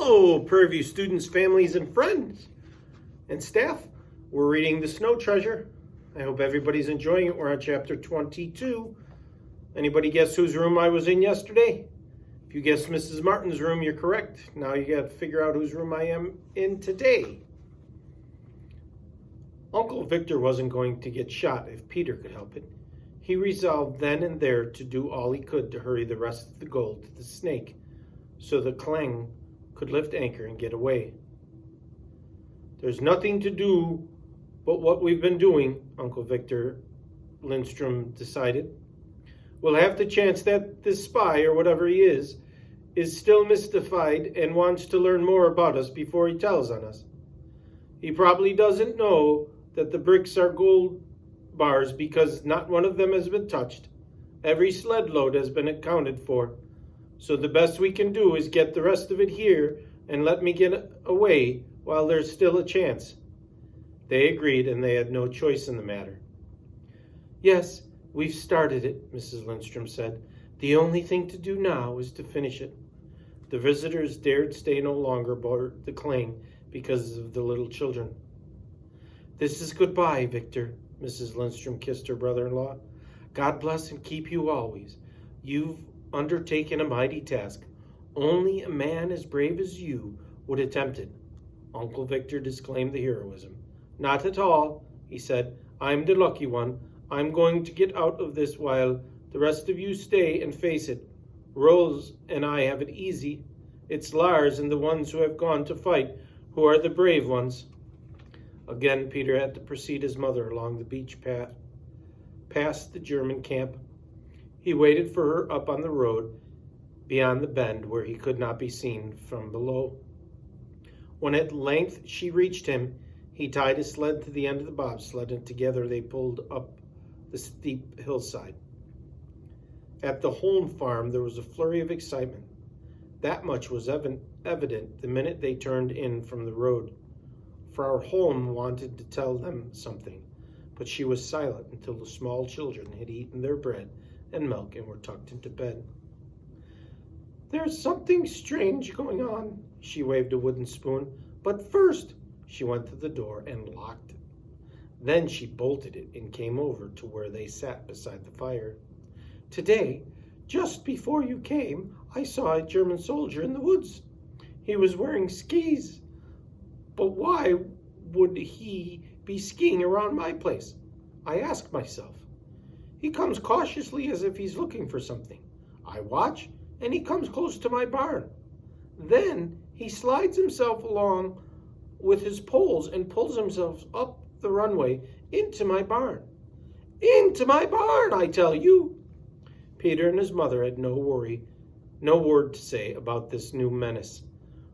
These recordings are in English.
Hello, Prairieview students, families, and friends, and staff. We're reading The Snow Treasure. I hope everybody's enjoying it. We're on chapter 22. Anybody guess whose room I was in yesterday? If you guessed Mrs. Martin's room, you're correct. Now you got to figure out whose room I am in today. Uncle Victor wasn't going to get shot if Peter could help it. He resolved then and there to do all he could to hurry the rest of the gold to the snake, so the Clang could lift anchor and get away. There's nothing to do but what we've been doing, Uncle Victor Lindstrom decided. We'll have to chance that this spy, or whatever he is still mystified and wants to learn more about us before he tells on us. He probably doesn't know that the bricks are gold bars because not one of them has been touched. Every sled load has been accounted for. So the best we can do is get the rest of it here and let me get away while there's still a chance. They agreed, and they had no choice in the matter. Yes, we've started it, Mrs. Lindstrom said. The only thing to do now is to finish it. The visitors dared stay no longer aboard the Clang because of the little children. This is goodbye, Victor, Mrs. Lindstrom kissed her brother-in-law. God bless and keep you always. You've undertaken a mighty task. Only a man as brave as you would attempt it. Uncle Victor disclaimed the heroism. Not at all, he said. I'm the lucky one. I'm going to get out of this while the rest of you stay and face it. Rose and I have it easy. It's Lars and the ones who have gone to fight who are the brave ones. Again, Peter had to precede his mother along the beach path, past the German camp. He waited for her up on the road beyond the bend where he could not be seen from below. When at length she reached him, he tied his sled to the end of the bobsled, and together they pulled up the steep hillside. At the Holm farm, there was a flurry of excitement. That much was evident the minute they turned in from the road. Frau Holm wanted to tell them something, but she was silent until the small children had eaten their bread and milk and were tucked into bed. There's something strange going on, she waved a wooden spoon. But first, she went to the door and locked it. Then she bolted it and came over to where they sat beside the fire. Today, just before you came, I saw a German soldier in the woods. He was wearing skis. But why would he be skiing around my place? I asked myself. He comes cautiously as if he's looking for something. I watch, and he comes close to my barn. Then he slides himself along with his poles and pulls himself up the runway into my barn. Into my barn, I tell you. Peter and his mother had no word to say about this new menace.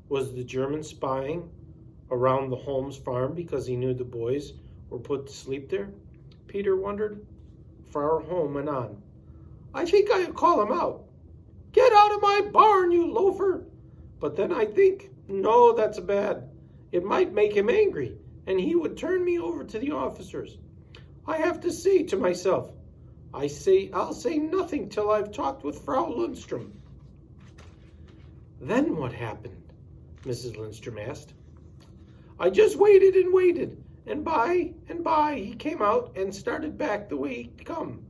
Was the German spying around the Holmes farm because he knew the boys were put to sleep there? Peter wondered. Frau Holm went on. I think I'll call him out. Get out of my barn, you loafer. But then I think, no, that's bad. It might make him angry, and he would turn me over to the officers. I have to say to myself, I'll say nothing till I've talked with Frau Lindstrom. Then what happened? Mrs. Lindstrom asked. I just waited and waited, and by and by he came out and started back the way he'd come.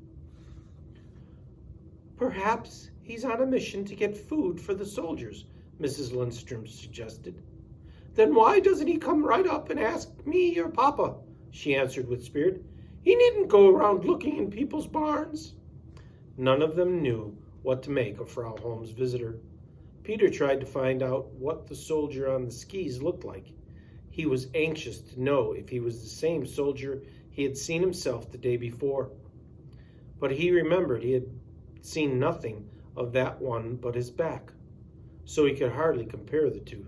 Perhaps he's on a mission to get food for the soldiers, Mrs. Lindstrom suggested. Then why doesn't he come right up and ask me or Papa? She answered with spirit. He needn't go around looking in people's barns. None of them knew what to make of Frau Holm's visitor. Peter tried to find out what the soldier on the skis looked like. He was anxious to know if he was the same soldier he had seen himself the day before. But he remembered he had seen nothing of that one but his back, so he could hardly compare the two.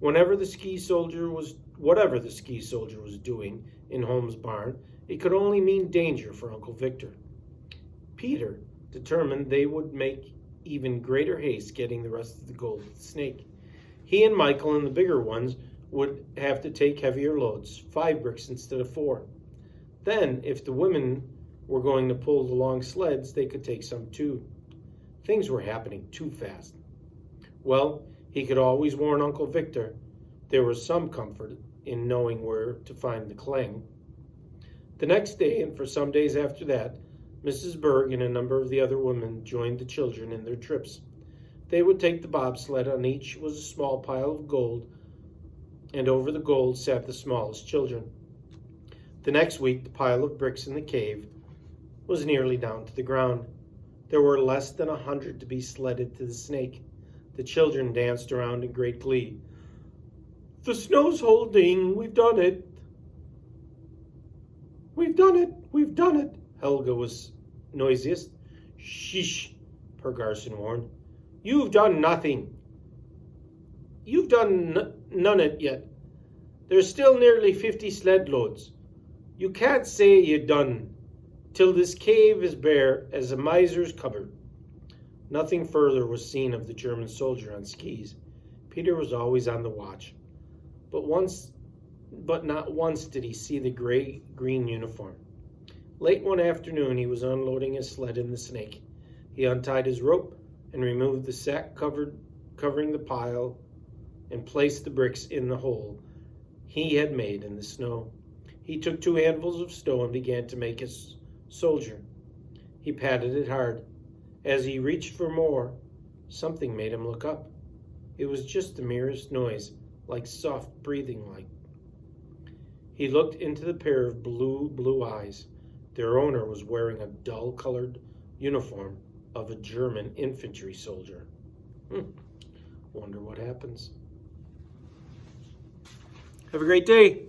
Whatever the ski soldier was doing in Holmes' barn, it could only mean danger for Uncle Victor. Peter determined they would make even greater haste getting the rest of the gold of the snake. He and Michael and the bigger ones would have to take heavier loads, 5 bricks instead of 4. Then, if the women were going to pull the long sleds, they could take some too. Things were happening too fast. Well, He could always warn Uncle Victor. There was some comfort in knowing where to find the clang. The next day, and for some days after that, Mrs. Berg and a number of the other women joined the children in their trips. They would take the bobsled. On each was a small pile of gold, and over the gold sat the smallest children. The next week, the pile of bricks in the cave was nearly down to the ground. There were less than 100 to be sledded to the snake. The children danced around in great glee. "The snow's holding, we've done it. We've done it, we've done it." Helga was noisiest. "Shh," Per Garson warned. "You've done nothing. You've done none it yet. There's still nearly 50 sled loads. You can't say you done till this cave is bare as a miser's cupboard." Nothing further was seen of the German soldier on skis. Peter was always on the watch, but not once did he see the gray-green uniform. Late one afternoon, he was unloading his sled in the snake. He untied his rope and removed the sack covering the pile and placed the bricks in the hole he had made in the snow. He took 2 handfuls of snow and began to make his soldier. He patted it hard. As he reached for more, something made him look up. It was just the merest noise, like soft breathing light. He looked into the pair of blue eyes. Their owner was wearing a dull-colored uniform of a German infantry soldier. Wonder what happens. Have a great day.